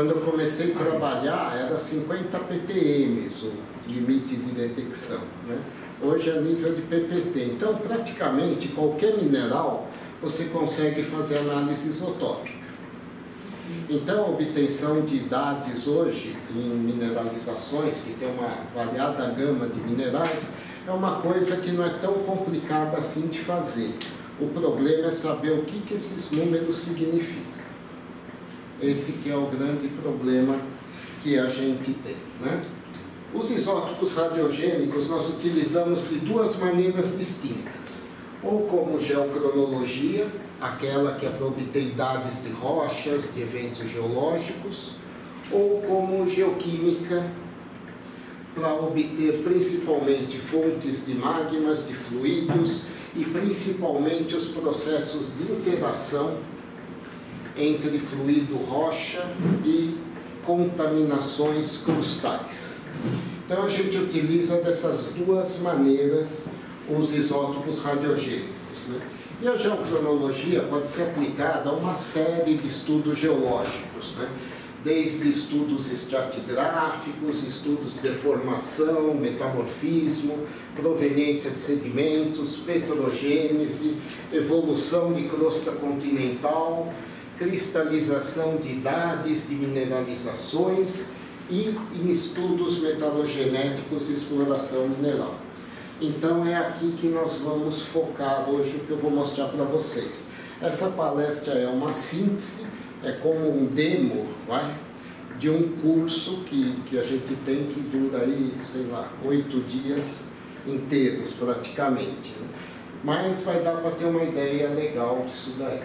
Quando eu comecei a trabalhar, era 50 ppm o limite de detecção, né? Hoje é nível de PPT. Então, praticamente, qualquer mineral, você consegue fazer análise isotópica. Então, a obtenção de dados hoje em mineralizações, que tem uma variada gama de minerais, é uma coisa que não é tão complicada assim de fazer. O problema é saber o que esses números significam. Esse que é o grande problema que a gente tem, né? Os isótopos radiogênicos nós utilizamos de duas maneiras distintas. Ou como geocronologia, aquela que é para obter dados de rochas, de eventos geológicos, ou como geoquímica, para obter principalmente fontes de magmas, de fluidos, e principalmente os processos de interação entre fluido rocha e contaminações crustais. Então a gente utiliza dessas duas maneiras os isótopos radiogênicos, né? E a geocronologia pode ser aplicada a uma série de estudos geológicos, né? Desde estudos estratigráficos, estudos de deformação, metamorfismo, proveniência de sedimentos, petrogênese, evolução de crosta continental, cristalização de idades de mineralizações e em estudos metalogenéticos e exploração mineral. Então é aqui que nós vamos focar hoje o que eu vou mostrar para vocês. Essa palestra é uma síntese, é como um demo, de um curso que a gente tem que dura aí, sei lá, 8 dias inteiros praticamente. Mas vai dar para ter uma ideia legal disso daí.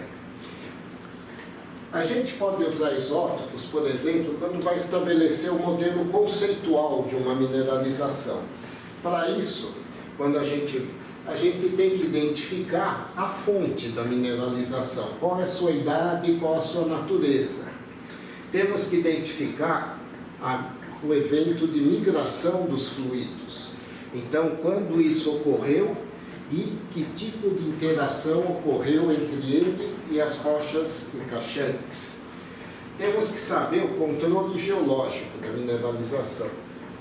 A gente pode usar isótopos, por exemplo, quando vai estabelecer o modelo conceitual de uma mineralização. Para isso, quando a gente tem que identificar a fonte da mineralização, qual é a sua idade e qual a sua natureza. Temos que identificar o evento de migração dos fluidos. Então, quando isso ocorreu e que tipo de interação ocorreu entre ele e as rochas encaixantes. Temos que saber o controle geológico da mineralização,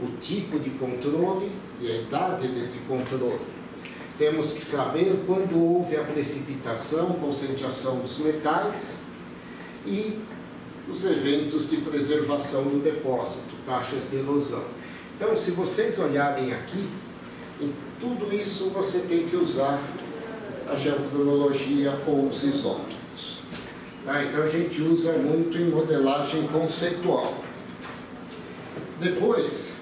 o tipo de controle e a idade desse controle. Temos que saber quando houve a precipitação, concentração dos metais e os eventos de preservação do depósito, taxas de erosão. Então, se vocês olharem aqui, em tudo isso você tem que usar a geocronologia ou os isótopos. Tá? Então, a gente usa muito em modelagem conceitual. Depois,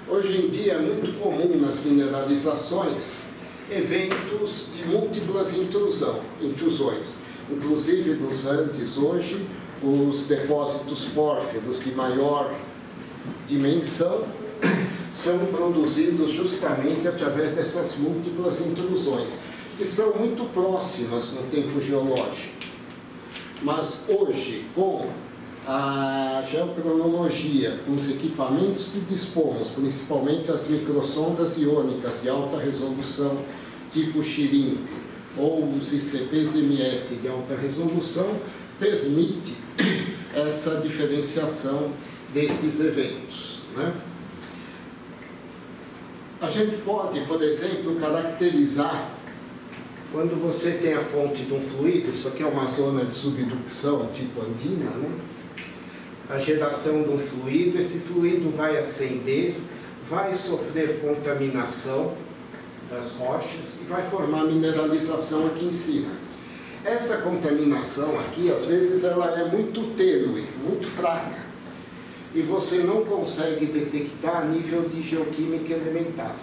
hoje em dia é muito comum nas mineralizações eventos de múltiplas intrusões. Inclusive nos Andes hoje, os depósitos pórfidos de maior dimensão são produzidos justamente através dessas múltiplas intrusões, que são muito próximas no tempo geológico. Mas hoje, com a geocronologia, com os equipamentos que dispomos, principalmente as microsondas iônicas de alta resolução, tipo XIRIM, ou os ICPs-MS de alta resolução, permite essa diferenciação desses eventos, né? A gente pode, por exemplo, caracterizar, quando você tem a fonte de um fluido, isso aqui é uma zona de subducção tipo andina, né? A geração de um fluido, esse fluido vai ascender, vai sofrer contaminação das rochas e vai formar mineralização aqui em cima. Essa contaminação aqui, às vezes, ela é muito tênue, muito fraca, e você não consegue detectar a nível de geoquímica elementar,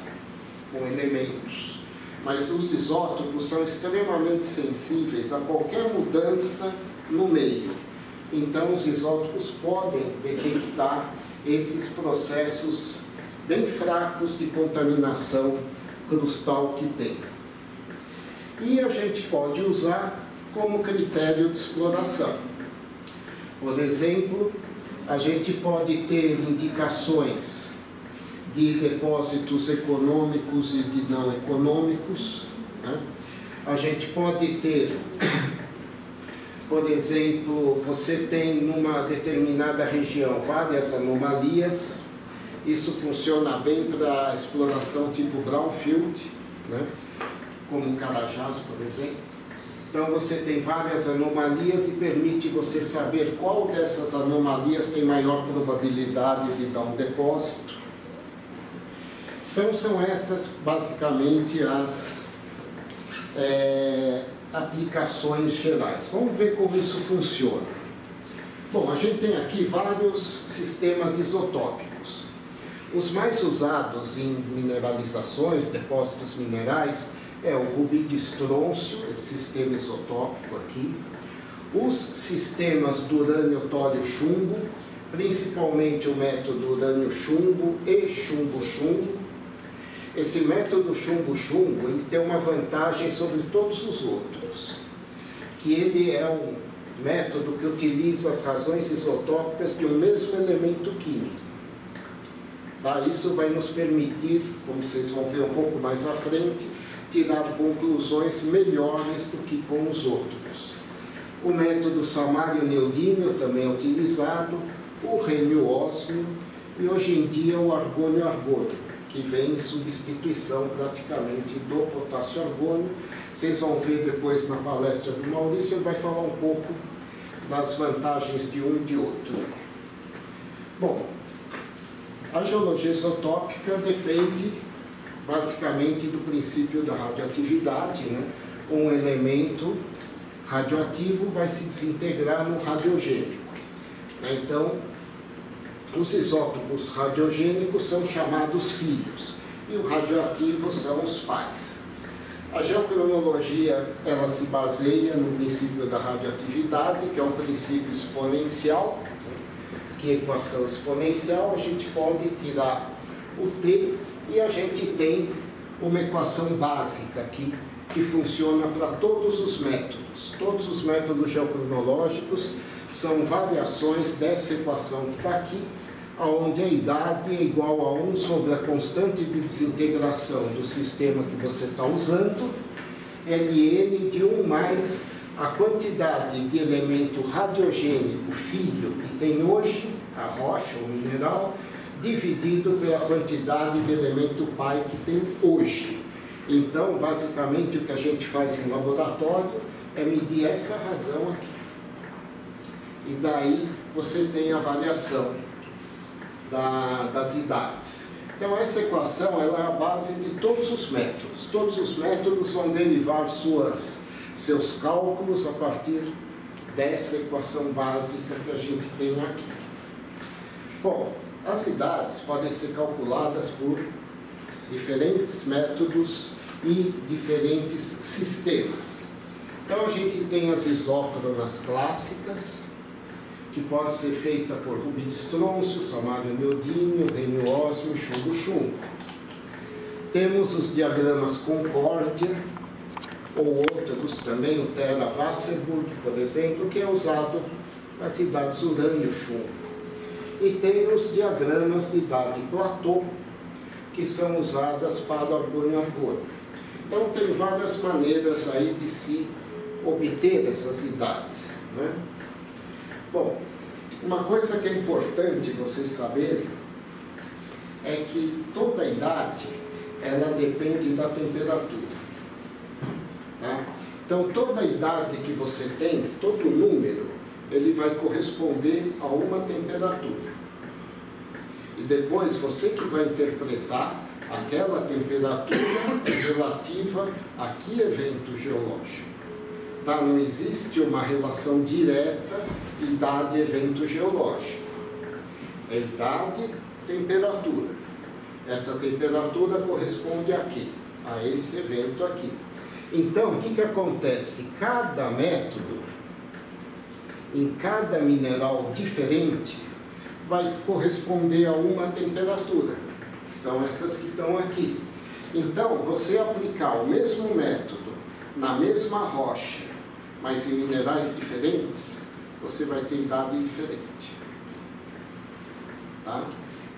com elementos. Mas os isótopos são extremamente sensíveis a qualquer mudança no meio. Então, os isótopos podem detectar esses processos bem fracos de contaminação crustal que tem. E a gente pode usar como critério de exploração. Por exemplo, a gente pode ter indicações de depósitos econômicos e de não econômicos, né? A gente pode ter Por exemplo, você tem numa determinada região várias anomalias. Isso funciona bem para exploração tipo brownfield, né? Como Carajás, por exemplo. Então você tem várias anomalias e permite você saber qual dessas anomalias tem maior probabilidade de dar um depósito. Então são essas basicamente as aplicações gerais. Vamos ver como isso funciona. Bom, a gente tem aqui vários sistemas isotópicos. Os mais usados em mineralizações, depósitos minerais, é o rubi de estrôncio, esse sistema isotópico aqui. Os sistemas do urânio-tório-chumbo, principalmente o método urânio-chumbo e chumbo-chumbo. Esse método chumbo-chumbo ele tem uma vantagem sobre todos os outros, que ele é um método que utiliza as razões isotópicas de um mesmo elemento químico. Tá? Isso vai nos permitir, como vocês vão ver um pouco mais à frente, tirar conclusões melhores do que com os outros. O método samário-neodímio também é utilizado, o rênio-ósmio e hoje em dia o argônio-argônio, que vem em substituição praticamente do potássio-argônio. Vocês vão ver depois na palestra do Maurício, ele vai falar um pouco das vantagens de um e de outro. Bom, a geologia isotópica depende basicamente do princípio da radioatividade, né? Um elemento radioativo vai se desintegrar no radiogênico. Então, os isótopos radiogênicos são chamados filhos e o radioativo são os pais. A geocronologia ela se baseia no princípio da radioatividade, que é um princípio exponencial, que é equação exponencial, a gente pode tirar o t e a gente tem uma equação básica aqui que funciona para todos os métodos. Todos os métodos geocronológicos são variações dessa equação que está aqui, onde a idade é igual a 1 sobre a constante de desintegração do sistema que você está usando, Ln de 1 mais a quantidade de elemento radiogênico filho que tem hoje, a rocha, o mineral, dividido pela quantidade de elemento pai que tem hoje. Então, basicamente, o que a gente faz em laboratório é medir essa razão aqui. E daí você tem a variação das idades. Então, essa equação ela é a base de todos os métodos. Todos os métodos vão derivar seus cálculos a partir dessa equação básica que a gente tem aqui. Bom, as idades podem ser calculadas por diferentes métodos e diferentes sistemas. Então, a gente tem as isócronas clássicas, que pode ser feita por rubi de estrôncio, samário-neodímio, rênio-ósmio, chumbo-chumbo. Temos os diagramas Concórdia, ou outros também, o Terra-Wasserburg, por exemplo, que é usado nas idades urânio-chumbo. E tem os diagramas de idade platô, que são usadas para o argônio-argônio. Então, tem várias maneiras aí de se obter essas idades, né? Bom, uma coisa que é importante vocês saberem é que toda idade, ela depende da temperatura. Tá? Então, toda idade que você tem, todo número, ele vai corresponder a uma temperatura. E depois, você que vai interpretar aquela temperatura relativa a que evento geológico. Tá? Não existe uma relação direta idade-evento geológico. É idade, temperatura. Essa temperatura corresponde a quê? A esse evento aqui. Então, o que acontece? Cada método, em cada mineral diferente, vai corresponder a uma temperatura. São essas que estão aqui. Então, você aplicar o mesmo método na mesma rocha, mas em minerais diferentes, você vai ter idade diferente. Tá?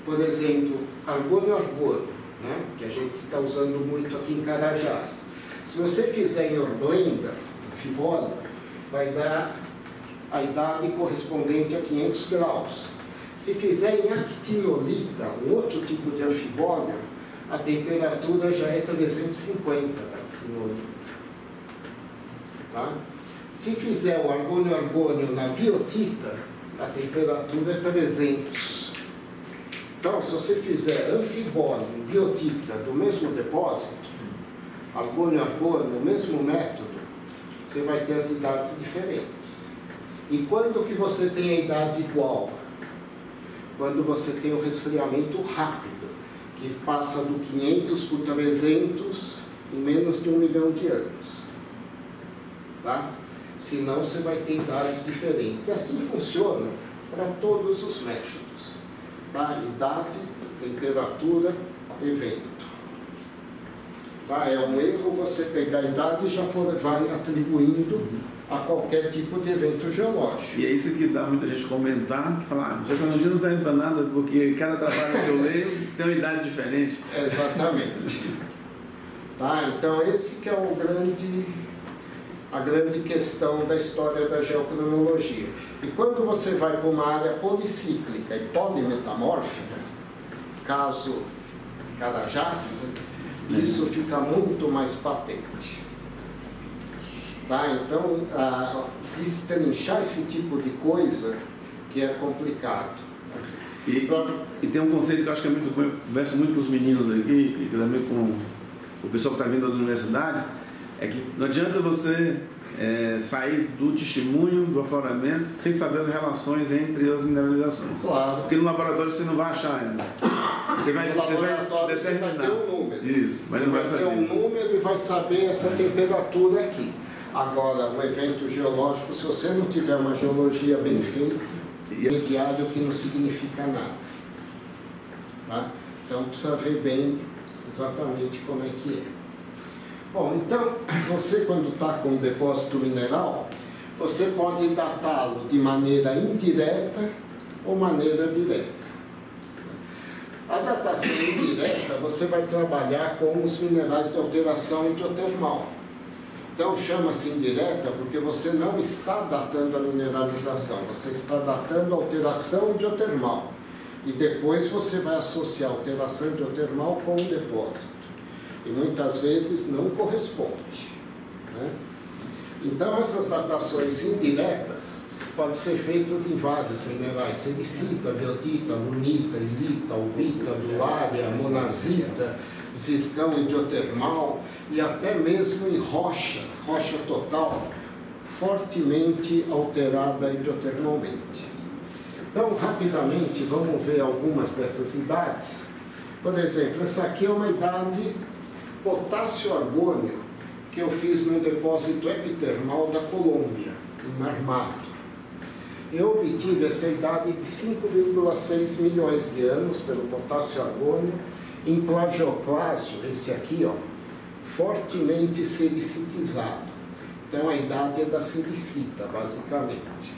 Por exemplo, argônio-argônio, né? Que a gente está usando muito aqui em Carajás. Se você fizer em Orblenda, Fibolo, vai dar a idade correspondente a 500 graus. Se fizer em actinolita, um outro tipo de anfibólio, a temperatura já é 350 da actinolita. Tá? Se fizer o argônio-argônio na biotita, a temperatura é 300. Então, se você fizer anfibólio e biotita do mesmo depósito, argônio-argônio, o mesmo método, você vai ter as idades diferentes. E quando que você tem a idade igual? Quando você tem o resfriamento rápido, que passa do 500 por 300 em menos de 1 milhão de anos. Tá? Senão você vai ter idades diferentes. E assim funciona para todos os métodos. Tá? Idade, temperatura, evento. Tá? É um erro você pegar a idade e já vai atribuindo a qualquer tipo de evento geológico. E é isso que dá muita gente comentar, que fala, geologia não serve para nada, porque cada trabalho que eu leio tem uma idade diferente. Exatamente. Tá? Então esse que é a grande questão da história da geocronologia. E quando você vai para uma área policíclica e polimetamórfica, caso Carajás, isso fica muito mais patente. Tá? Então, destrinchar esse tipo de coisa que é complicado. E tem um conceito que eu acho que é muito, eu converso muito com os meninos aqui, e também com o pessoal que está vindo das universidades, é que não adianta você sair do testemunho, do afloramento, sem saber as relações entre as mineralizações. Claro. Porque no laboratório você não vai achar elas. Você vai determinar. Você vai ter um número. Isso, mas você não vai saber. Ter um número e vai saber essa temperatura aqui. Agora, um evento geológico, se você não tiver uma geologia bem feita, mediável que não significa nada. Tá? Então, precisa ver bem exatamente como é que é. Bom, então, você quando está com um depósito mineral, você pode datá-lo de maneira indireta ou maneira direta. A datação indireta, você vai trabalhar com os minerais de alteração hidrotermal. Então, chama-se indireta porque você não está datando a mineralização, você está datando a alteração hidrotermal. E depois você vai associar a alteração hidrotermal com o depósito. E muitas vezes não corresponde. Né? Então, essas datações indiretas podem ser feitas em vários minerais: silicita, biotita, lunita, ilita, alvita, duária, monazita, zircão hidrotermal e até mesmo em rocha total, fortemente alterada hidrotermalmente. Então, rapidamente, vamos ver algumas dessas idades. Por exemplo, essa aqui é uma idade potássio-argônio que eu fiz num depósito epitermal da Colômbia, em Marmato. Eu obtive essa idade de 5,6 milhões de anos pelo potássio-argônio em plagioclásio, esse aqui, ó, fortemente silicitizado. Então a idade é da silicita, basicamente.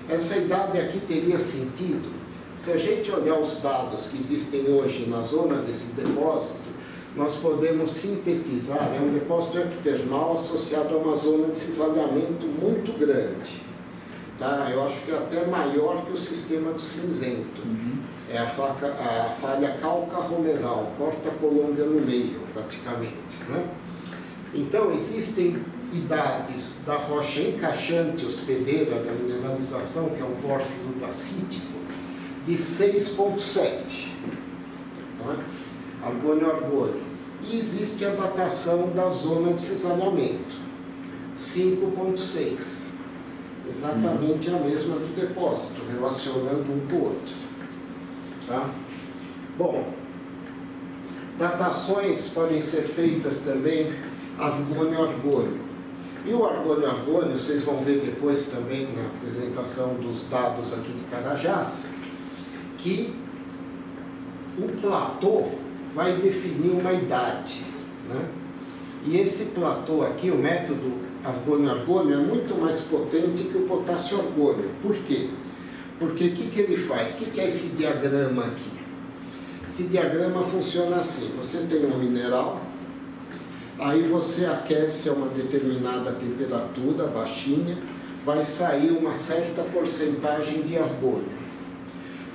Essa idade aqui teria sentido se a gente olhar os dados que existem hoje na zona desse depósito. Nós podemos sintetizar, é um depósito epitermal associado a uma zona de cisalhamento muito grande. Tá? Eu acho que é até maior que o sistema do cinzento. É a falha calca-romeral, corta a Colômbia no meio, praticamente. Né? Então, existem idades da rocha encaixante hospedeira da mineralização, que é um pórfido dacítico, de 6,7. Tá? Argônio-argônio. E existe a datação da zona de cisalhamento, 5,6. Exatamente a mesma do depósito, relacionando um com o outro. Tá? Bom, datações podem ser feitas também argônio-argônio. E o argônio-argônio, vocês vão ver depois também na apresentação dos dados aqui de Carajás, que o platô vai definir uma idade. Né? E esse platô aqui, o método argônio-argônio, é muito mais potente que o potássio-argônio. Por quê? Porque o que ele faz? O que é esse diagrama aqui? Esse diagrama funciona assim: você tem um mineral, aí você aquece a uma determinada temperatura baixinha, vai sair uma certa porcentagem de argônio.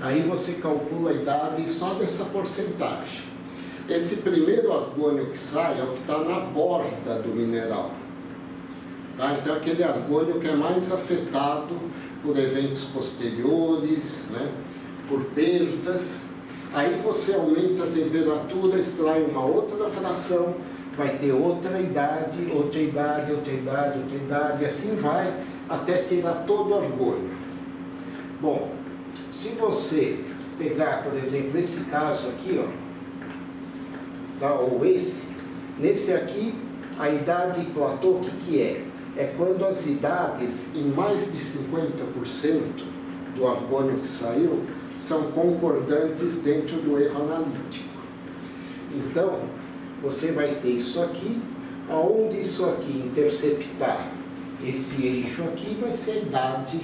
Aí você calcula a idade só dessa porcentagem. Esse primeiro argônio que sai é o que está na borda do mineral. Tá? Então, aquele argônio que é mais afetado por eventos posteriores, né? Por perdas. Aí você aumenta a temperatura, extrai uma outra fração, vai ter outra idade, outra idade, outra idade, outra idade, e assim vai até tirar todo o argônio. Bom, se você pegar, por exemplo, esse caso aqui, ó, tá? Ou esse, nesse aqui, a idade platô, o que é? É quando as idades em mais de 50% do argônio que saiu são concordantes dentro do erro analítico. Então, você vai ter isso aqui, aonde isso aqui interceptar esse eixo aqui, vai ser a idade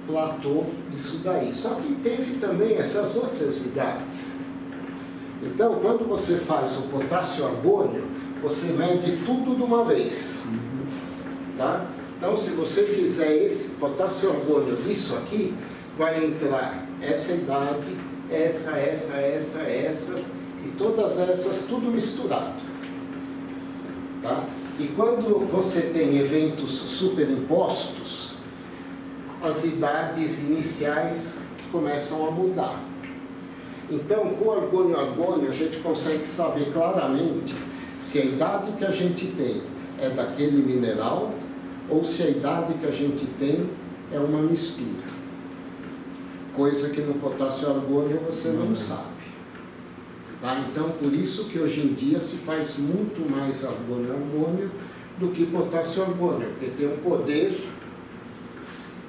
platô disso daí. Só que teve também essas outras idades. Então, quando você faz o potássio argônio, você mede tudo de uma vez. Tá? Então, se você fizer esse potássio argônio disso aqui, vai entrar essa idade, essas, e todas essas, tudo misturado. Tá? E quando você tem eventos superimpostos, as idades iniciais começam a mudar. Então, com argônio, a gente consegue saber claramente se a idade que a gente tem é daquele mineral ou se a idade que a gente tem é uma mistura. Coisa que no potássio argônio você não sabe. Tá? Então, por isso que hoje em dia se faz muito mais argônio do que potássio argônio, porque tem um poder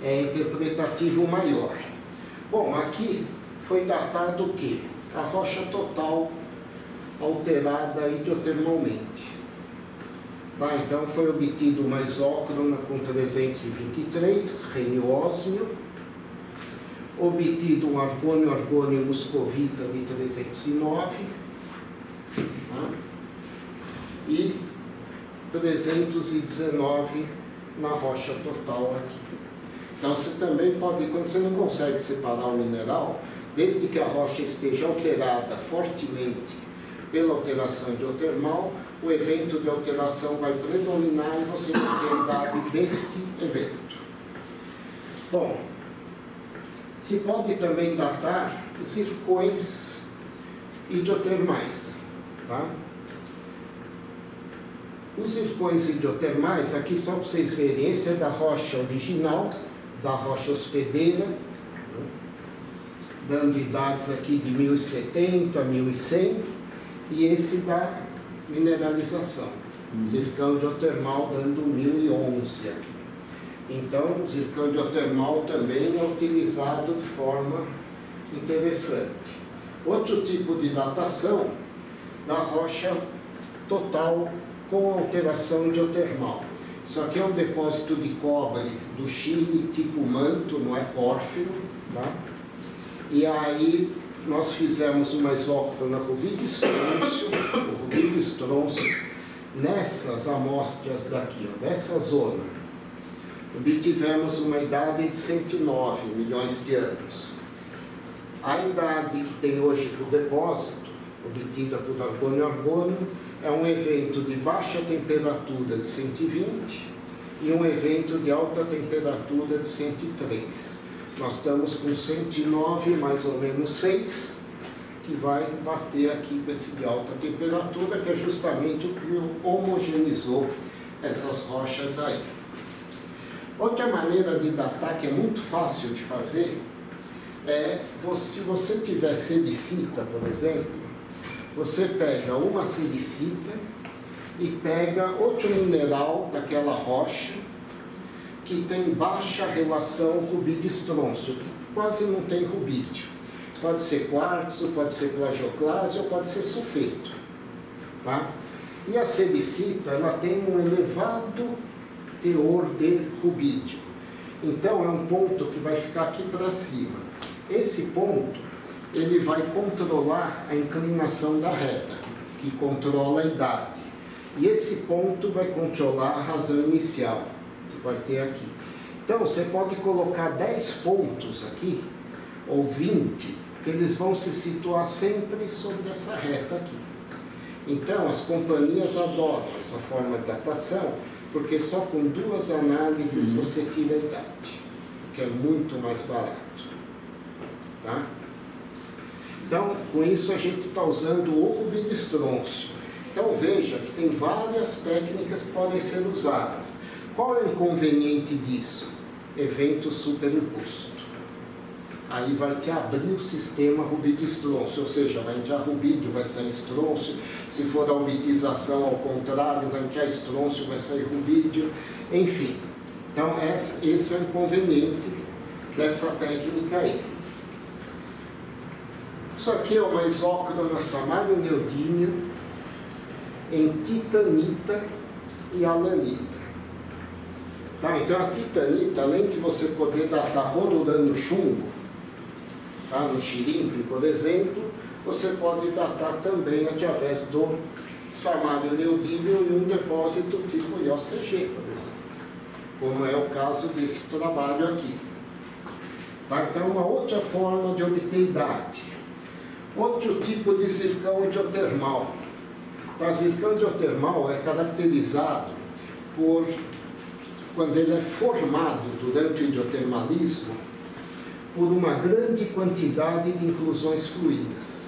interpretativo maior. Bom, aqui foi datado o quê? A rocha total alterada hidrotermalmente. Tá? Então, foi obtido uma isócrona com 323, reniósmio, obtido um argônio muscovita de 309, tá? E 319 na rocha total aqui. Então, você também pode, quando você não consegue separar o mineral, desde que a rocha esteja alterada fortemente pela alteração hidrotermal, o evento de alteração vai predominar e você vai ter a idade deste evento. Bom, se pode também datar zircões hidrotermais. Tá? Os zircões hidrotermais, aqui só para vocês verem, esse é da rocha original, da rocha hospedeira, dando idades aqui de 1070 a 1100, e esse da mineralização, zircão hidrotermal dando 1011 aqui. Então, o zircão hidrotermal também é utilizado de forma interessante. Outro tipo de datação da rocha total com alteração hidrotermal. Isso aqui é um depósito de cobre do Chile, tipo manto, não é pórfiro. Tá? E aí nós fizemos uma isócrona rubídio-estrôncio, o rubídio-estrôncio, nessas amostras daqui, ó, dessa zona. Obtivemos uma idade de 109 milhões de anos. A idade que tem hoje para o depósito, obtida por argônio, é um evento de baixa temperatura de 120 e um evento de alta temperatura de 103. Nós estamos com 109 mais ou menos 6, que vai bater aqui com esse de alta temperatura, que é justamente o que homogeneizou essas rochas aí. Outra maneira de datar, que é muito fácil de fazer, é, se você tiver silicita, por exemplo, você pega uma silicita e pega outro mineral daquela rocha que tem baixa relação rubídio-estrôncio, que quase não tem rubídio. Pode ser quartzo, pode ser plagioclase ou pode ser sulfeto. Tá? E a silicita, ela tem um elevado teor de rubídio. Então, é um ponto que vai ficar aqui para cima. Esse ponto, ele vai controlar a inclinação da reta, que controla a idade. E esse ponto vai controlar a razão inicial, que vai ter aqui. Então, você pode colocar 10 pontos aqui, ou 20, que eles vão se situar sempre sobre essa reta aqui. Então, as companhias adoram essa forma de datação, porque só com 2 análises você tira a idade, que é muito mais barato. Tá? Então, com isso a gente está usando o rubidistroncio. Então, veja que tem várias técnicas que podem ser usadas. Qual é o inconveniente disso? Evento superimposto. Aí vai te abrir o sistema rubidistroncio, ou seja, vai entrar rubídio, vai sair estrôncio. Se for a ubitização ao contrário, vai entrar estrôncio, vai sair rubídio, enfim. Então, esse é o inconveniente dessa técnica aí. Isso aqui é uma isócrona samário-neodímio em titanita e alanita. Tá? Então, a titanita, além de você poder datar urânio chumbo, tá? No xirimpe, por exemplo, você pode datar também através do samário-neodímio em um depósito tipo IOCG, por exemplo, como é o caso desse trabalho aqui. Tá? Então, uma outra forma de obter idade. Outro tipo de zircão hidrotermal. O zircão hidrotermal é caracterizado por, quando ele é formado durante o hidrotermalismo, por uma grande quantidade de inclusões fluídas.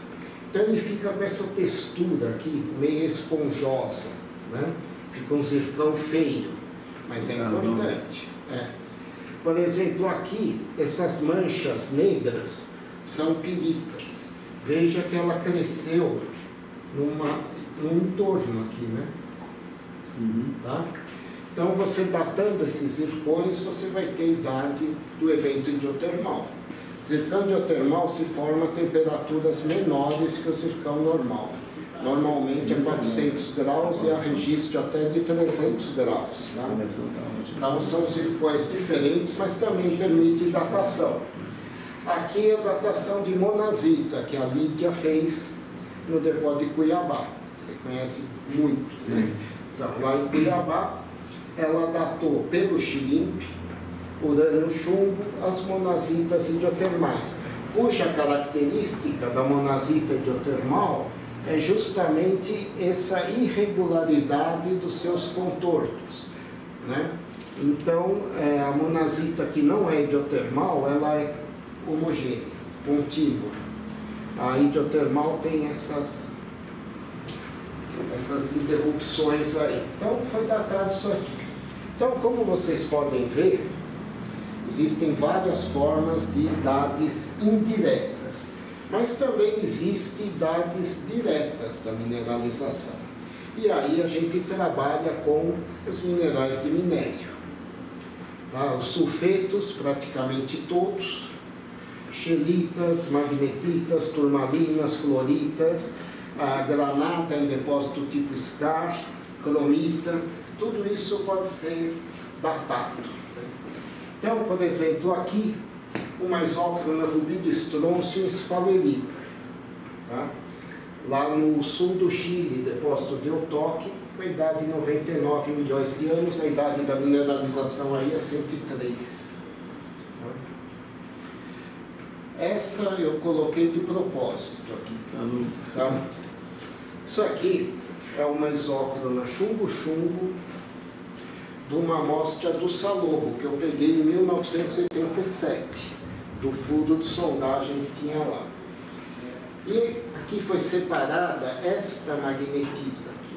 Então ele fica com essa textura aqui, meio esponjosa, né? Fica um zircão feio, mas é importante. Por exemplo, aqui, essas manchas negras são piritas. Veja que ela cresceu num entorno aqui, né? Tá? Então, você datando esses zircões, você vai ter a idade do evento hidrotermal. Zircão hidrotermal se forma a temperaturas menores que o zircão normal. Normalmente é 400 graus e há registro até de 300 graus. Tá? Então, são zircões diferentes, mas também permite datação. Aqui é a datação de monazita, que a Lídia fez no depósito de Cuiabá. Você conhece muito, né? Então, lá em Cuiabá, ela datou pelo xirimpe, urânio chumbo, as monazitas hidrotermais, cuja característica da monazita hidrotermal é justamente essa irregularidade dos seus contornos, né? Então, a monazita que não é hidrotermal, ela é homogênea, contínua. A hidrotermal tem essas interrupções aí. Então, foi datado isso aqui. Então, como vocês podem ver, existem várias formas de idades indiretas, mas também existem idades diretas da mineralização. E aí a gente trabalha com os minerais de minério. Tá? Os sulfetos, praticamente todos, xelitas, magnetitas, turmalinas, fluoritas, a granada em depósito tipo scar, cromita, tudo isso pode ser datado. Então, por exemplo, aqui, uma isócrona rubidistroncio esfalerita. Tá? Lá no sul do Chile, depósito de Otoque, com a idade de 99 milhões de anos, a idade da mineralização aí é 103. Essa eu coloquei de propósito aqui. Tá? Isso aqui é uma isócrona chumbo-chumbo de uma amostra do Salobo, que eu peguei em 1987, do fundo de sondagem que tinha lá. E aqui foi separada esta magnetita aqui.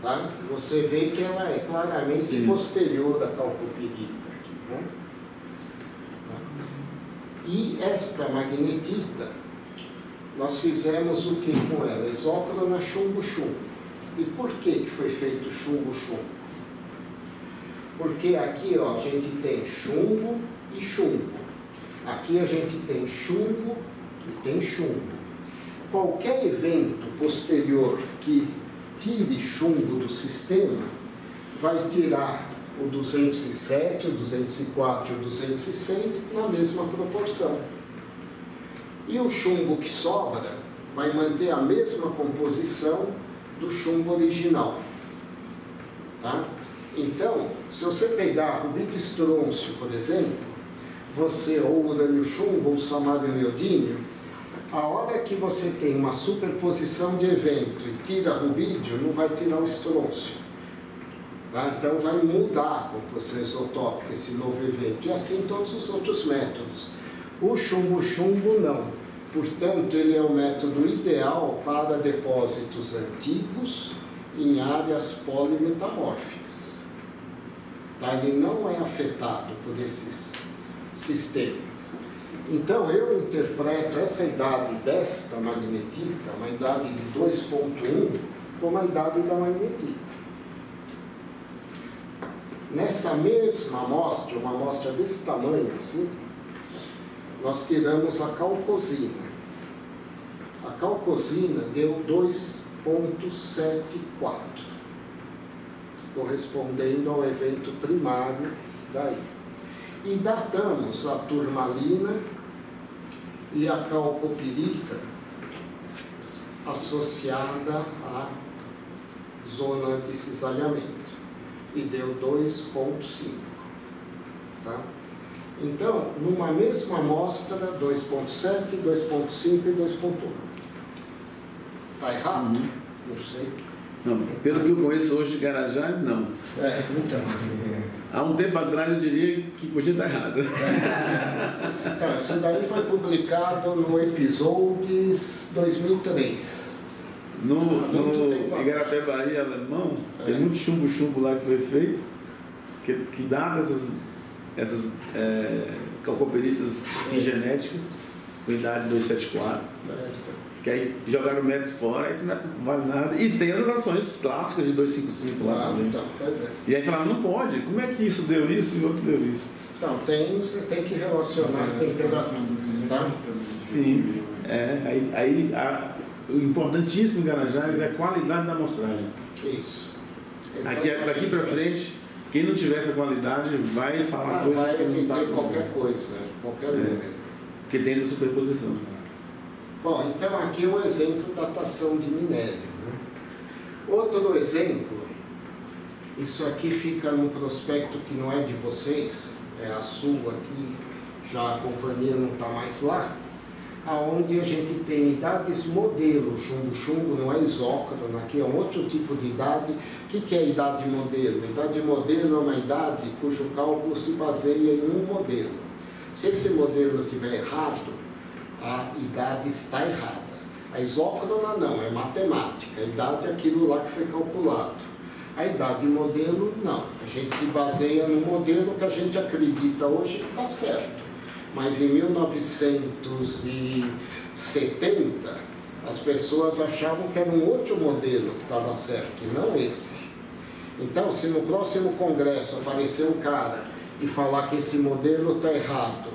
Tá? Você vê que ela é claramente posterior à calcopirita aqui, né? E esta magnetita, nós fizemos o que com ela? Isócrona chumbo-chumbo. E por que foi feito chumbo-chumbo? Porque aqui, ó, a gente tem chumbo e chumbo. Aqui a gente tem chumbo e tem chumbo. Qualquer evento posterior que tire chumbo do sistema vai tirar o 207, o 204 e o 206 na mesma proporção. E o chumbo que sobra vai manter a mesma composição do chumbo original. Tá? Então, se você pegar rubídio estrôncio, por exemplo, ou urânio chumbo ou samário neodímio, a hora que você tem uma superposição de evento e tira rubídio, não vai tirar o estrôncio. Tá? Então vai mudar a composição isotópica, esse novo evento. E assim todos os outros métodos. O chumbo-chumbo não. Portanto, ele é o método ideal para depósitos antigos em áreas polimetamórficas. Tá? Ele não é afetado por esses sistemas. Então, eu interpreto essa idade desta magnetita, uma idade de 2.1, como a idade da magnetita. Nessa mesma amostra, uma amostra desse tamanho, assim, nós tiramos a calcosina. A calcosina deu 2.74, correspondendo ao evento primário daí. E datamos a turmalina e a calcopirita associada à zona de cisalhamento. E deu 2.5. Tá? Então, numa mesma amostra, 2.7, 2.5 e 2.1. Está errado? Não sei. Não, pelo que eu conheço hoje de Carajás, não. Então. Há um tempo atrás eu diria que podia estar errado. Então, isso daí foi publicado no Episodes 2003. No Igarapé Bahia alemão, tem muito chumbo lá que foi feito, que dá essas calcoperitas genéticas, com idade 274, que aí jogaram o método fora, esse método não vale nada, e tem as relações clássicas de 255 lá também. Então, e aí falaram, não pode, como é que isso deu isso e o outro deu isso? Então, você tem que relacionar as temperaturas. Tá? Sim, o importantíssimo em Carajás é a qualidade da amostragem. Isso. Daqui para frente, quem não tiver essa qualidade vai falar coisa vai que não está qualquer coisa, qualquer número. Porque tem essa superposição. Bom, então aqui um exemplo de datação de minério. Né? Outro exemplo, isso aqui fica num prospecto que não é de vocês, é a sua aqui, já a companhia não está mais lá, aonde a gente tem idades modelo, chumbo não é isócrono, aqui é um outro tipo de idade. O que é idade modelo? Idade modelo é uma idade cujo cálculo se baseia em um modelo. Se esse modelo estiver errado, a idade está errada. A isócrona não, é matemática, a idade é aquilo lá que foi calculado. A idade modelo não, a gente se baseia no modelo que a gente acredita hoje que está certo. Mas em 1970, as pessoas achavam que era um outro modelo que estava certo, e não esse. Então, se no próximo congresso aparecer um cara e falar que esse modelo está errado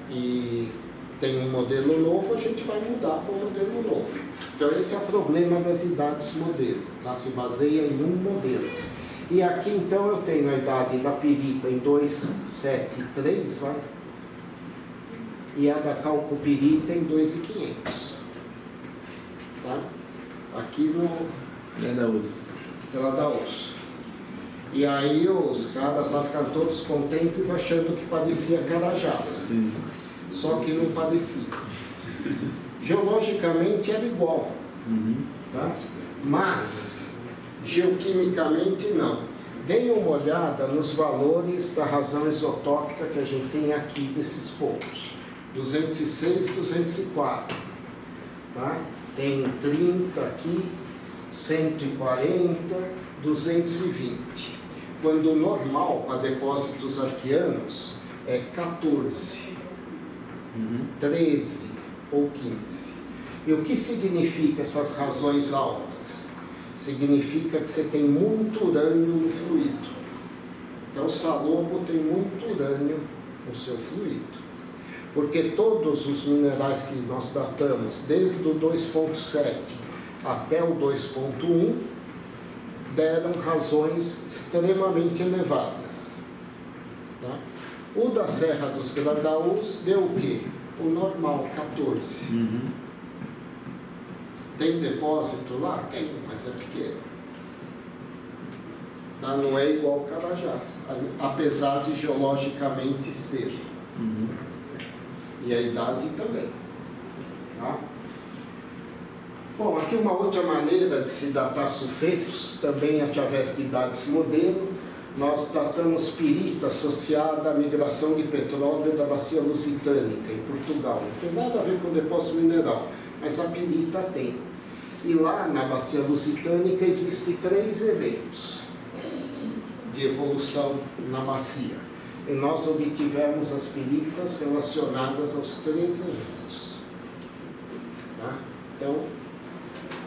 e tem um modelo novo, a gente vai mudar para um modelo novo. Então, esse é o problema das idades modelo, tá? Se baseia em um modelo. E aqui, então, eu tenho a idade da pirita em 273, vai? E a da calcopirita em 2.500. Tá? Aqui no... Ela dá osso. E aí os caras lá ficaram todos contentes achando que parecia Carajás. Sim. Só que não parecia. Geologicamente era igual. Tá? Mas, geoquimicamente não. Deem uma olhada nos valores da razão isotópica que a gente tem aqui desses pontos. 206, 204, tá? Tem 30 aqui, 140, 220. Quando o normal para depósitos arqueanos é 14, 13 ou 15. E o que significa essas razões altas? Significa que você tem muito urânio no fluido. Então o salobo tem muito urânio no seu fluido. Porque todos os minerais que nós datamos, desde o 2.7 até o 2.1, deram razões extremamente elevadas. Tá? O da Serra dos Gradaús deu o quê? O normal, 14. Tem depósito lá? Tem, mas é pequeno. Tá? Não é igual ao Carajás, apesar de geologicamente ser. E a idade também. Tá? Bom, aqui uma outra maneira de se datar sulfetos, também através de idades modelo. Nós datamos pirita associada à migração de petróleo da bacia lusitânica, em Portugal. Não tem nada a ver com o depósito mineral, mas a pirita tem. E lá na bacia lusitânica existem 3 eventos de evolução na bacia. E nós obtivemos as piritas relacionadas aos 3 eventos. Tá? Então,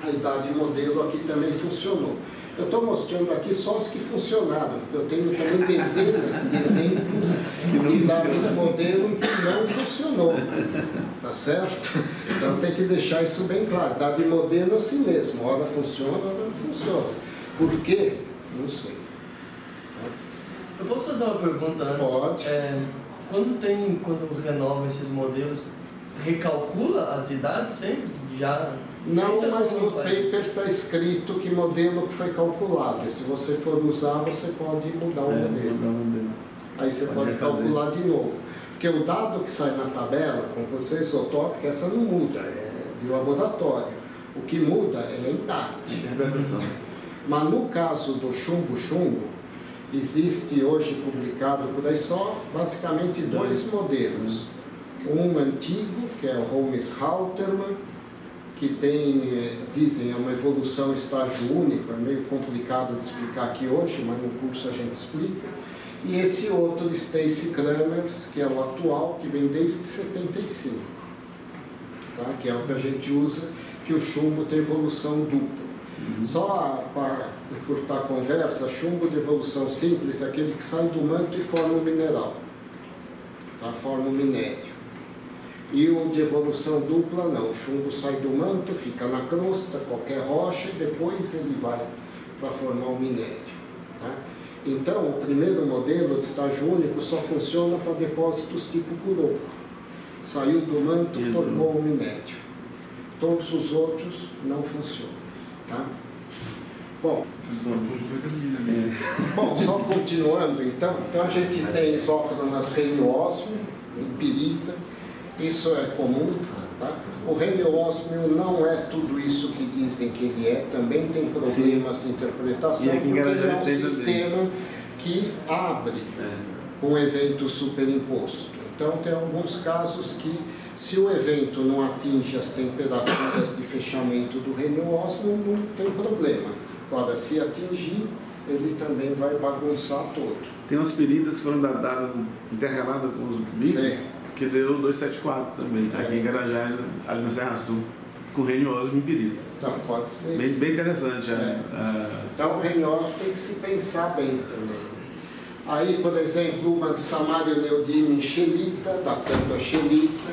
a idade modelo aqui também funcionou. Eu estou mostrando aqui só os que funcionaram, porque eu tenho também dezenas de exemplos de idade modelo que não funcionou. Tá certo? Então tem que deixar isso bem claro. Idade modelo é assim mesmo, hora funciona, hora não funciona. Por quê? Não sei. Eu posso fazer uma pergunta antes? Pode. Quando renova esses modelos, recalcula as idades sempre? Já... Não, mas no paper está escrito que modelo que foi calculado. E se você for usar, você pode mudar o modelo. Aí você pode calcular de novo. Porque o dado que sai na tabela, como você é isotópica, essa não muda, é de laboratório. O que muda é a idade. Interpretação. Mas no caso do chumbo-chumbo, existe hoje publicado por aí só basicamente 2 modelos. Um antigo, que é o Holmes-Haltermann, que tem, dizem, é uma evolução estágio único, é meio complicado de explicar aqui hoje, mas no curso a gente explica. E esse outro, Stacey-Kramers, que é o atual, que vem desde 75, tá? Que é o que a gente usa, que o chumbo tem evolução dupla. Só para encurtar a conversa, chumbo de evolução simples é aquele que sai do manto e forma o mineral, tá? Forma o minério. E o de evolução dupla não, o chumbo sai do manto, fica na crosta, qualquer rocha, e depois ele vai para formar o minério. Tá? Então, o primeiro modelo de estágio único só funciona para depósitos tipo Kuroko. Saiu do manto, formou o minério. Todos os outros não funcionam. Tá? Bom, só continuando então a gente tem isócronas reniósmio, pirita. Isso é comum, tá? O reniósmio não é tudo isso que dizem que ele é, também tem problemas de interpretação, porque ele é um sistema que abre com evento superimposto. Então tem alguns casos que, se o evento não atinge as temperaturas de fechamento do reniósmio, não tem problema. Agora, se atingir, ele também vai bagunçar todo. Tem umas piritas que foram datadas interreladas com os bifes, que deu 274 também, aqui em Carajás, ali na Serra Sul, com reniósmio e pirita. Então, pode ser. Bem interessante. Então, o reniósmio tem que se pensar bem também. Aí, por exemplo, uma de Samário Neodímio em xelita, datando a xelita.